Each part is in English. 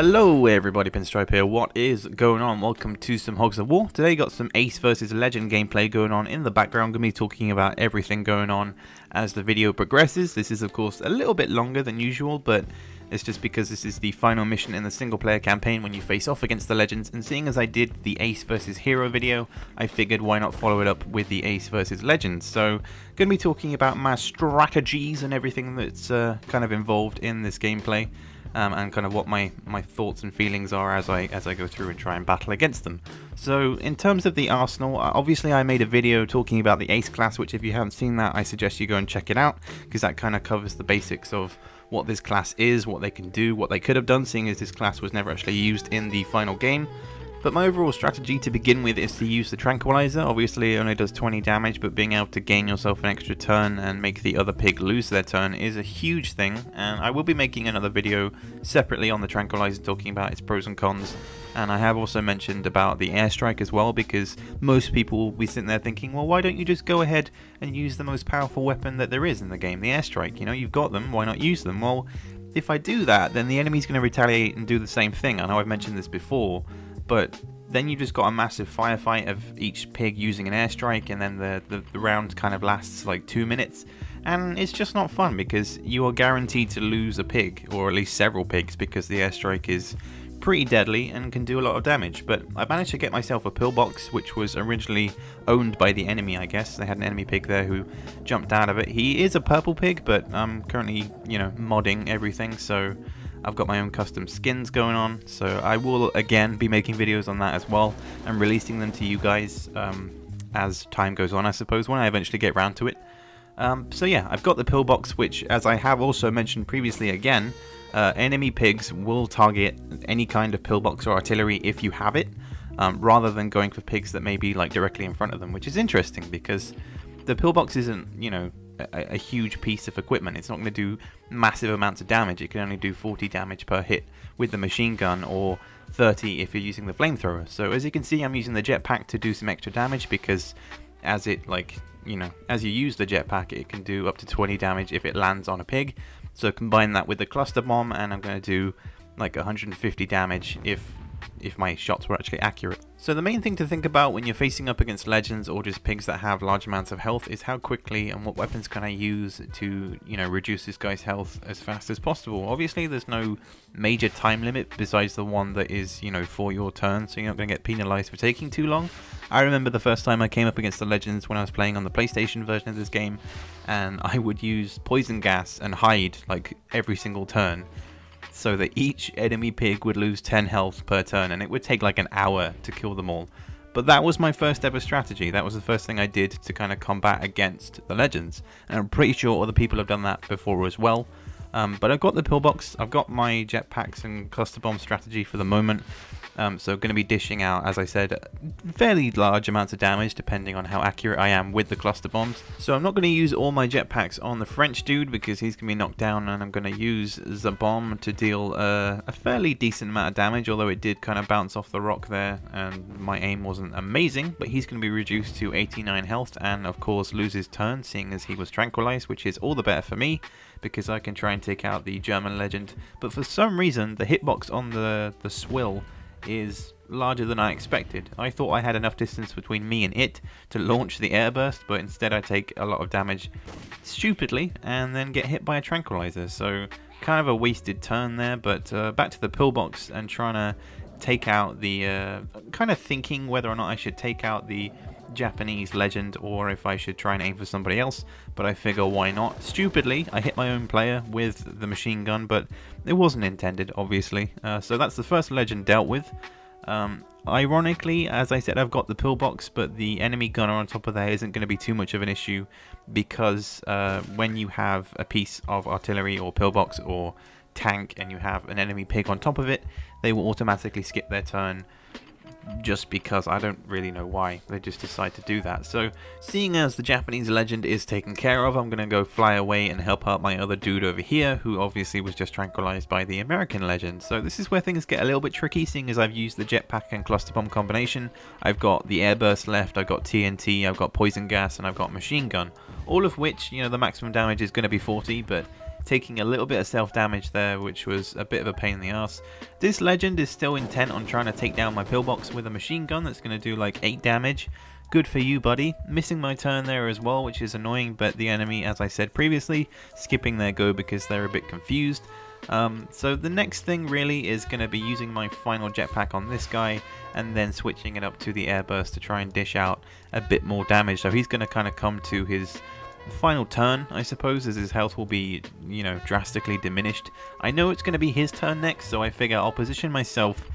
Hello everybody, Pinstripe here. What is going on? Welcome to some Hogs of War. Today got some Ace versus Legend gameplay going on in the background. Going to be talking about everything going on as the video progresses. This is of course a little bit longer than usual, but it's just because this is the final mission in the single player campaign when you face off against the Legends, and seeing as I did the Ace versus Hero video, I figured why not follow it up with the Ace versus Legends. So going to be talking about my strategies and everything that's kind of involved in this gameplay. And kind of what my thoughts and feelings are as I go through and try and battle against them. So in terms of the arsenal, obviously I made a video talking about the Ace class, which if you haven't seen that, I suggest you go and check it out, because that kind of covers the basics of what this class is, what they can do, what they could have done, seeing as this class was never actually used in the final game. But my overall strategy to begin with is to use the Tranquilizer. Obviously it only does 20 damage, but being able to gain yourself an extra turn and make the other pig lose their turn is a huge thing. And I will be making another video separately on the Tranquilizer talking about its pros and cons. And I have also mentioned about the airstrike as well, because most people will be sitting there thinking, well, why don't you just go ahead and use the most powerful weapon that there is in the game, the airstrike? You know, you've got them, why not use them? Well, if I do that, then the enemy's going to retaliate and do the same thing. I know I've mentioned this before, but then you just got a massive firefight of each pig using an airstrike, and then the round kind of lasts like 2 minutes, and it's just not fun because you are guaranteed to lose a pig, or at least several pigs, because the airstrike is pretty deadly and can do a lot of damage. But I managed to get myself a pillbox, which was originally owned by the enemy, I guess. They had an enemy pig there who jumped out of it. He is a purple pig, but I'm currently, you know, modding everything, so I've got my own custom skins going on, so I will again be making videos on that as well and releasing them to you guys as time goes on, I suppose, when I eventually get round to it. So yeah, I've got the pillbox, which, as I have also mentioned previously again, enemy pigs will target any kind of pillbox or artillery if you have it, rather than going for pigs that may be like directly in front of them, which is interesting because the pillbox isn't, you know, a huge piece of equipment. It's not going to do massive amounts of damage. It can only do 40 damage per hit with the machine gun, or 30 if you're using the flamethrower. So as you can see, I'm using the jetpack to do some extra damage, because as it, like, you know, as you use the jetpack, it can do up to 20 damage if it lands on a pig. So combine that with the cluster bomb, and I'm going to do like 150 damage if my shots were actually accurate. So the main thing to think about when you're facing up against Legends or just pigs that have large amounts of health is how quickly and what weapons can I use to, you know, reduce this guy's health as fast as possible. Obviously there's no major time limit besides the one that is, you know, for your turn, so you're not going to get penalized for taking too long. I remember the first time I came up against the Legends when I was playing on the PlayStation version of this game, and I would use poison gas and hide like every single turn, so that each enemy pig would lose 10 health per turn, and it would take like an hour to kill them all. But that was my first ever strategy. That was the first thing I did to kind of combat against the Legends, and I'm pretty sure other people have done that before as well. But I've got the pillbox, I've got my jetpacks and cluster bomb strategy for the moment. So going to be dishing out, as I said, fairly large amounts of damage depending on how accurate I am with the cluster bombs. So I'm not going to use all my jetpacks on the French dude because he's going to be knocked down, and I'm going to use the bomb to deal a fairly decent amount of damage, although it did kind of bounce off the rock there and my aim wasn't amazing. But he's going to be reduced to 89 health and of course lose his turn, seeing as he was tranquilized, which is all the better for me because I can try and take out the German Legend. But for some reason the hitbox on the swill is larger than I expected. I thought I had enough distance between me and it to launch the airburst, but instead I take a lot of damage stupidly and then get hit by a tranquilizer. So kind of a wasted turn there. But back to the pillbox and trying to take out the kind of thinking whether or not I should take out the Japanese Legend or if I should try and aim for somebody else, but I figure why not. Stupidly I hit my own player with the machine gun, but it wasn't intended, obviously. So that's the first Legend dealt with. Ironically, as I said, I've got the pillbox, but the enemy gunner on top of there isn't going to be too much of an issue, because when you have a piece of artillery or pillbox or tank and you have an enemy pig on top of it, they will automatically skip their turn, just because. I don't really know why they just decide to do that. So seeing as the Japanese Legend is taken care of, I'm going to go fly away and help out my other dude over here, who obviously was just tranquilized by the American Legend. So this is where things get a little bit tricky, seeing as I've used the jetpack and cluster bomb combination. I've got the airburst left, I've got TNT, I've got poison gas, and I've got machine gun, all of which, you know, the maximum damage is going to be 40, but taking a little bit of self damage there, which was a bit of a pain in the ass. This legend is still intent on trying to take down my pillbox with a machine gun that's going to do like 8 damage. Good for you, buddy. Missing my turn there as well, which is annoying, but the enemy, as I said previously, skipping their go because they're a bit confused. So the next thing really is going to be using my final jetpack on this guy and then switching it up to the airburst to try and dish out a bit more damage. So he's going to kind of come to his final turn, I suppose, as his health will be, you know, drastically diminished. I know it's going to be his turn next, so I figure I'll position myself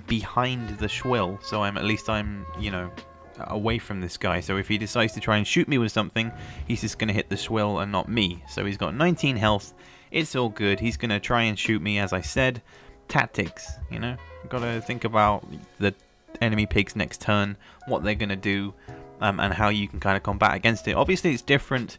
behind the Schwill, so at least I'm, you know, away from this guy. So if he decides to try and shoot me with something, he's just going to hit the Schwill and not me. So he's got 19 health. It's all good. He's going to try and shoot me, as I said. Tactics, you know. Got to think about the enemy pig's next turn, what they're going to do, and how you can kind of combat against it. Obviously, it's different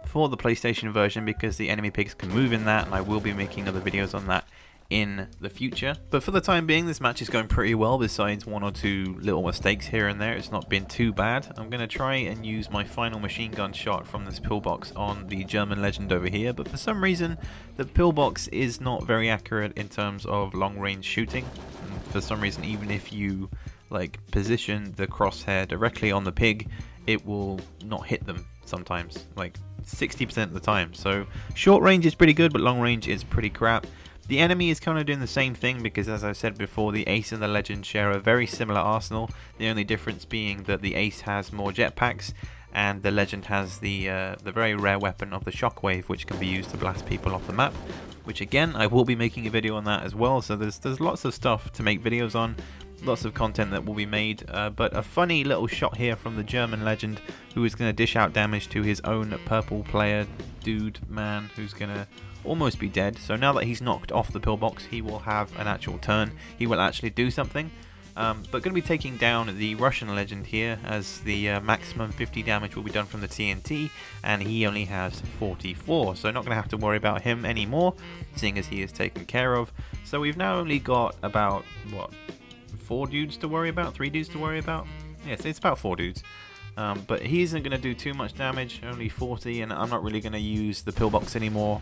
for the PlayStation version because the enemy pigs can move in that, and I will be making other videos on that in the future. But for the time being, this match is going pretty well, besides 1 or 2 little mistakes here and there. It's not been too bad. I'm going to try and use my final machine gun shot from this pillbox on the German legend over here, but for some reason the pillbox is not very accurate in terms of long range shooting. And for some reason, even if you like position the crosshair directly on the pig, it will not hit them sometimes, like 60% of the time. So short range is pretty good, but long range is pretty crap. The enemy is kind of doing the same thing because, as I said before, the Ace and the Legend share a very similar arsenal. The only difference being that the Ace has more jetpacks and the Legend has the very rare weapon of the Shockwave, which can be used to blast people off the map. Which again, I will be making a video on that as well. So there's lots of stuff to make videos on, lots of content that will be made. But a funny little shot here from the German Legend, who is going to dish out damage to his own purple player dude man, who's going to almost be dead. So now that he's knocked off the pillbox, he will have an actual turn. He will actually do something. But going to be taking down the Russian Legend here, as the maximum 50 damage will be done from the TNT, and he only has 44. So not going to have to worry about him anymore, seeing as he is taken care of. So we've now only got about, what, 4 dudes to worry about? 3 dudes to worry about? Yes, it's about 4 dudes. But he isn't going to do too much damage, only 40, and I'm not really going to use the pillbox anymore,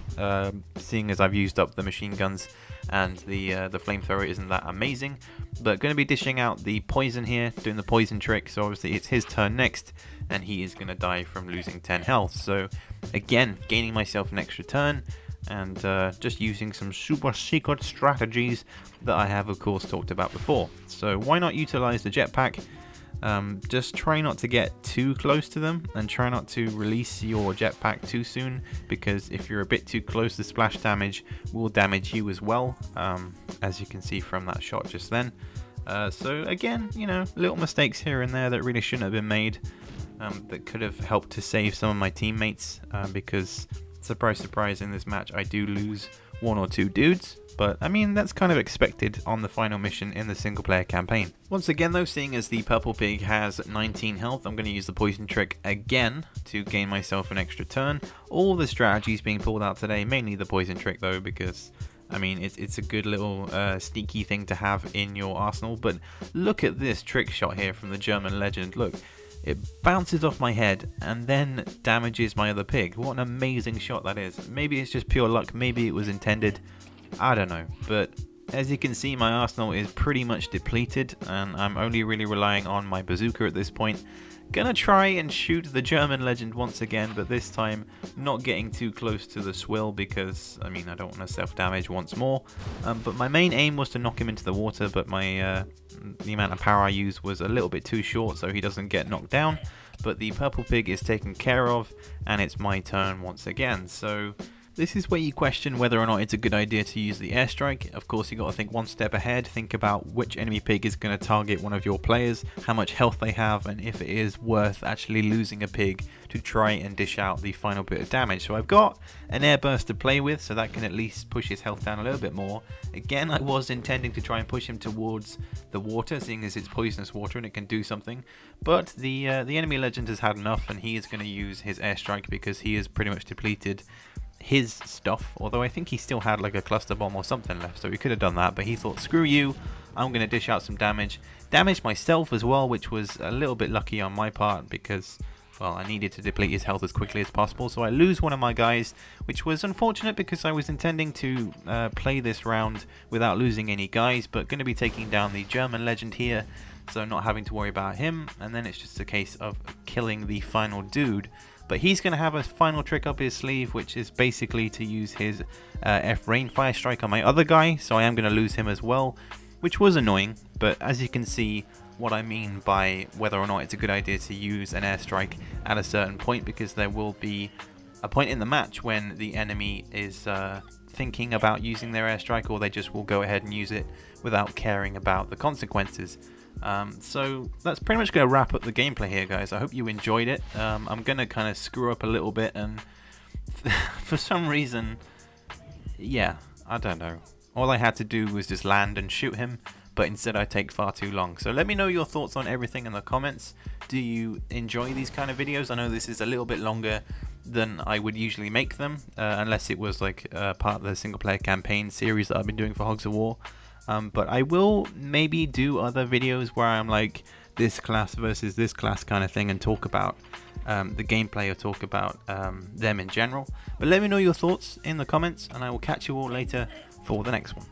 seeing as I've used up the machine guns and the flamethrower isn't that amazing. But going to be dishing out the poison here, doing the poison trick, so obviously it's his turn next, and he is going to die from losing 10 health. So again, gaining myself an extra turn, and just using some super secret strategies that I have of course talked about before. So why not utilize the jetpack? Just try not to get too close to them, and try not to release your jetpack too soon, because if you're a bit too close, the splash damage will damage you as well, as you can see from that shot just then. So again, you know, little mistakes here and there that really shouldn't have been made, that could have helped to save some of my teammates, because surprise surprise, in this match I do lose 1 or 2 dudes. But I mean, that's kind of expected on the final mission in the single player campaign. Once again though, seeing as the purple pig has 19 health, I'm going to use the poison trick again to gain myself an extra turn. All the strategies being pulled out today, mainly the poison trick though, because I mean, it's a good little sneaky thing to have in your arsenal. But look at this trick shot here from the German Legend. Look, it bounces off my head and then damages my other pig. What an amazing shot that is. Maybe it's just pure luck, maybe it was intended, I don't know. But as you can see, my arsenal is pretty much depleted, and I'm only really relying on my bazooka at this point. Gonna try and shoot the German Legend once again, but this time not getting too close to the Schwill, because I mean, I don't want to self-damage once more. But my main aim was to knock him into the water, but my the amount of power I used was a little bit too short, so he doesn't get knocked down. But the purple pig is taken care of, and it's my turn once again. So this is where you question whether or not it's a good idea to use the airstrike. Of course, you got to think one step ahead, think about which enemy pig is going to target one of your players, how much health they have, and if it is worth actually losing a pig to try and dish out the final bit of damage. So I've got an airburst to play with, so that can at least push his health down a little bit more. Again, I was intending to try and push him towards the water, seeing as it's poisonous water and it can do something. But the enemy legend has had enough, and he is going to use his airstrike because he is pretty much depleted his stuff, although I think he still had like a cluster bomb or something left, so he could have done that, but he thought, screw you, I'm going to dish out some damage myself as well, which was a little bit lucky on my part, because well, I needed to deplete his health as quickly as possible, so I lose one of my guys, which was unfortunate because I was intending to play this round without losing any guys, but going to be taking down the German legend here, so not having to worry about him, and then it's just a case of killing the final dude. But he's going to have a final trick up his sleeve, which is basically to use his F Rain Fire Strike on my other guy, so I am going to lose him as well, which was annoying, but as you can see what I mean by whether or not it's a good idea to use an airstrike at a certain point, because there will be a point in the match when the enemy is thinking about using their airstrike, or they just will go ahead and use it without caring about the consequences. So that's pretty much going to wrap up the gameplay here, guys. I hope you enjoyed it. I'm going to kind of screw up a little bit, and for some reason, yeah, I don't know. All I had to do was just land and shoot him, but instead I take far too long. So let me know your thoughts on everything in the comments. Do you enjoy these kind of videos? I know this is a little bit longer than I would usually make them, unless it was like part of the single player campaign series that I've been doing for Hogs of War. But I will maybe do other videos where I'm like this class versus this class kind of thing, and talk about the gameplay, or talk about them in general. But let me know your thoughts in the comments, and I will catch you all later for the next one.